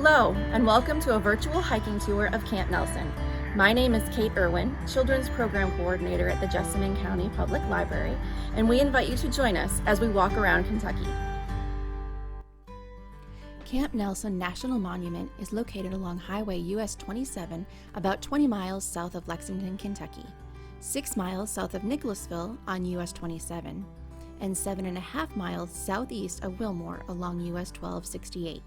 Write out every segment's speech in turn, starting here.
Hello, and welcome to a virtual hiking tour of Camp Nelson. My name is Kate Irwin, Children's Program Coordinator at the Jessamine County Public Library, and we invite you to join us as we walk around Kentucky. Camp Nelson National Monument is located along Highway US 27, about 20 miles south of Lexington, Kentucky, 6 miles south of Nicholasville on US 27, and 7.5 miles southeast of Wilmore along US 1268.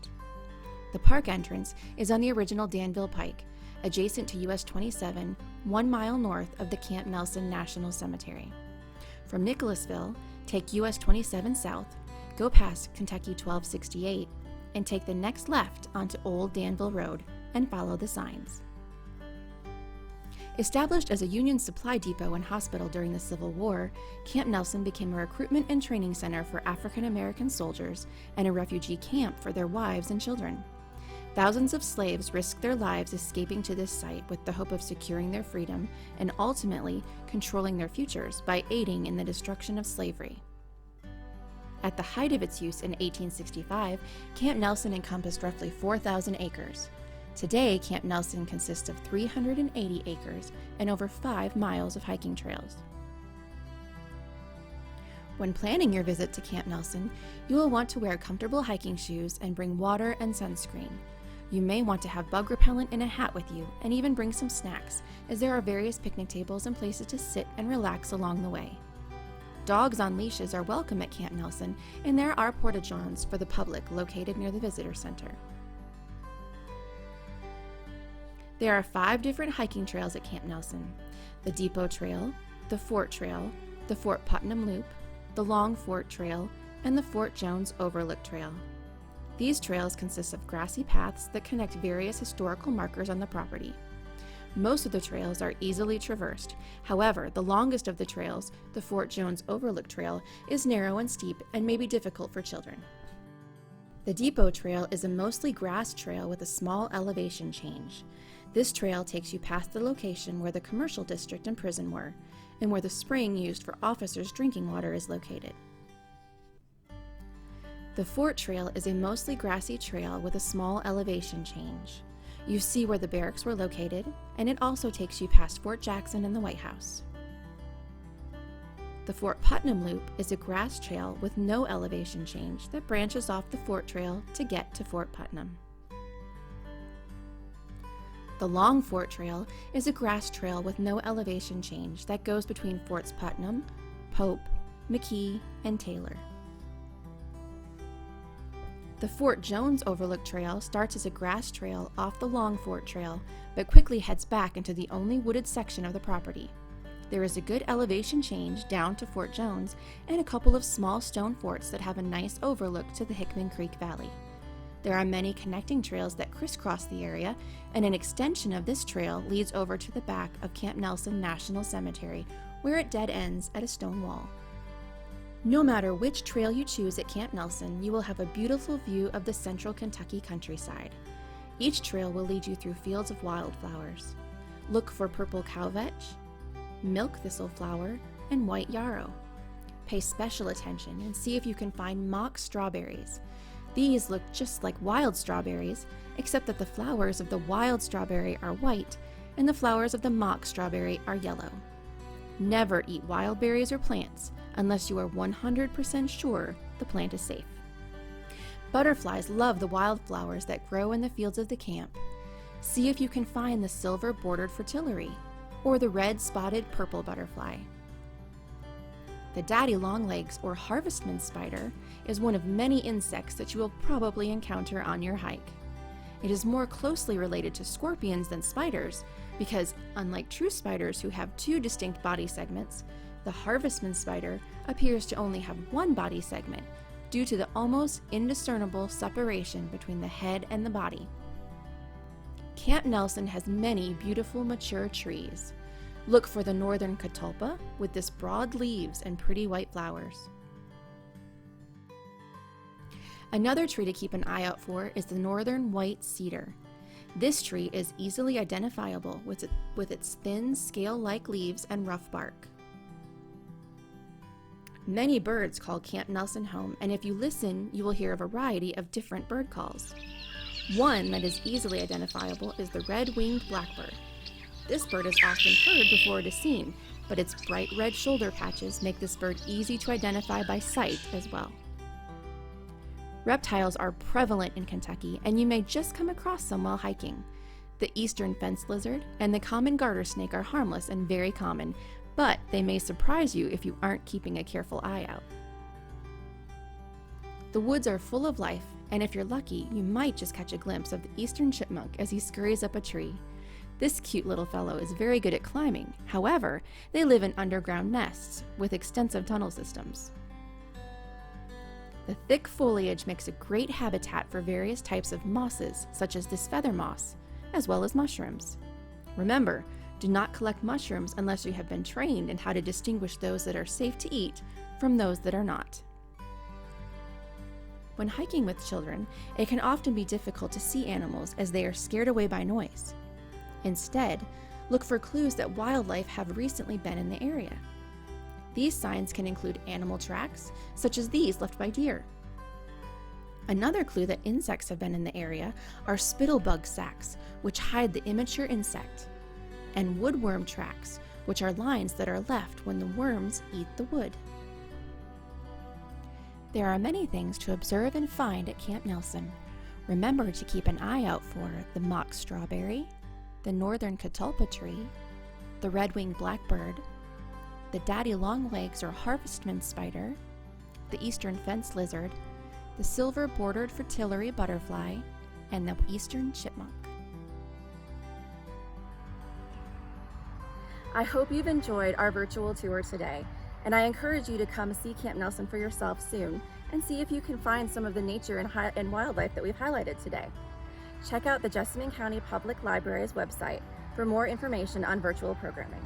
The park entrance is on the original Danville Pike, adjacent to US 27, 1 mile north of the Camp Nelson National Cemetery. From Nicholasville, take US 27 south, go past Kentucky 1268, and take the next left onto Old Danville Road and follow the signs. Established as a Union supply depot and hospital during the Civil War, Camp Nelson became a recruitment and training center for African American soldiers and a refugee camp for their wives and children. Thousands of slaves risked their lives escaping to this site with the hope of securing their freedom and ultimately controlling their futures by aiding in the destruction of slavery. At the height of its use in 1865, Camp Nelson encompassed roughly 4,000 acres. Today, Camp Nelson consists of 380 acres and over 5 miles of hiking trails. When planning your visit to Camp Nelson, you will want to wear comfortable hiking shoes and bring water and sunscreen. You may want to have bug repellent in a hat with you and even bring some snacks, as there are various picnic tables and places to sit and relax along the way. Dogs on leashes are welcome at Camp Nelson, and there are porta-johns for the public located near the visitor center. There are 5 different hiking trails at Camp Nelson: the Depot Trail, the Fort Trail, the Fort Putnam Loop, the Long Fort Trail, and the Fort Jones Overlook Trail. These trails consist of grassy paths that connect various historical markers on the property. Most of the trails are easily traversed. However, the longest of the trails, the Fort Jones Overlook Trail, is narrow and steep and may be difficult for children. The Depot Trail is a mostly grass trail with a small elevation change. This trail takes you past the location where the commercial district and prison were, and where the spring used for officers' drinking water is located. The Fort Trail is a mostly grassy trail with a small elevation change. You see where the barracks were located, and it also takes you past Fort Jackson and the White House. The Fort Putnam Loop is a grass trail with no elevation change that branches off the Fort Trail to get to Fort Putnam. The Long Fort Trail is a grass trail with no elevation change that goes between Forts Putnam, Pope, McKee, and Taylor. The Fort Jones Overlook Trail starts as a grass trail off the Long Fort Trail, but quickly heads back into the only wooded section of the property. There is a good elevation change down to Fort Jones and a couple of small stone forts that have a nice overlook to the Hickman Creek Valley. There are many connecting trails that crisscross the area, and an extension of this trail leads over to the back of Camp Nelson National Cemetery, where it dead ends at a stone wall. No matter which trail you choose at Camp Nelson, you will have a beautiful view of the central Kentucky countryside. Each trail will lead you through fields of wildflowers. Look for purple cowvetch, milk thistleflower, and white yarrow. Pay special attention and see if you can find mock strawberries. These look just like wild strawberries, except that the flowers of the wild strawberry are white and the flowers of the mock strawberry are yellow. Never eat wild berries or plants unless you are 100% sure the plant is safe. Butterflies love the wildflowers that grow in the fields of the camp. See if you can find the silver-bordered fritillary or the red-spotted purple butterfly. The Daddy Longlegs or harvestman spider is one of many insects that you will probably encounter on your hike. It is more closely related to scorpions than spiders because, unlike true spiders who have 2 distinct body segments, the harvestman spider appears to only have 1 body segment due to the almost indiscernible separation between the head and the body. Camp Nelson has many beautiful mature trees. Look for the northern catalpa with its broad leaves and pretty white flowers. Another tree to keep an eye out for is the northern white cedar. This tree is easily identifiable with its thin, scale-like leaves and rough bark. Many birds call Camp Nelson home, and if you listen, you will hear a variety of different bird calls. One that is easily identifiable is the red-winged blackbird. This bird is often heard before it is seen, but its bright red shoulder patches make this bird easy to identify by sight as well. Reptiles are prevalent in Kentucky, and you may just come across some while hiking. The eastern fence lizard and the common garter snake are harmless and very common, but they may surprise you if you aren't keeping a careful eye out. The woods are full of life, and if you're lucky, you might just catch a glimpse of the eastern chipmunk as he scurries up a tree. This cute little fellow is very good at climbing. However, they live in underground nests with extensive tunnel systems. The thick foliage makes a great habitat for various types of mosses, such as this feather moss, as well as mushrooms. Remember, do not collect mushrooms unless you have been trained in how to distinguish those that are safe to eat from those that are not. When hiking with children, it can often be difficult to see animals as they are scared away by noise. Instead, look for clues that wildlife have recently been in the area. These signs can include animal tracks, such as these left by deer. Another clue that insects have been in the area are spittlebug sacs, which hide the immature insect, and woodworm tracks, which are lines that are left when the worms eat the wood. There are many things to observe and find at Camp Nelson. Remember to keep an eye out for the mock strawberry, the northern catalpa tree, the red-winged blackbird, the daddy longlegs or harvestman spider, the eastern fence lizard, the silver-bordered fritillary butterfly, and the eastern chipmunk. I hope you've enjoyed our virtual tour today, and I encourage you to come see Camp Nelson for yourself soon and see if you can find some of the nature and wildlife that we've highlighted today. Check out the Jessamine County Public Library's website for more information on virtual programming.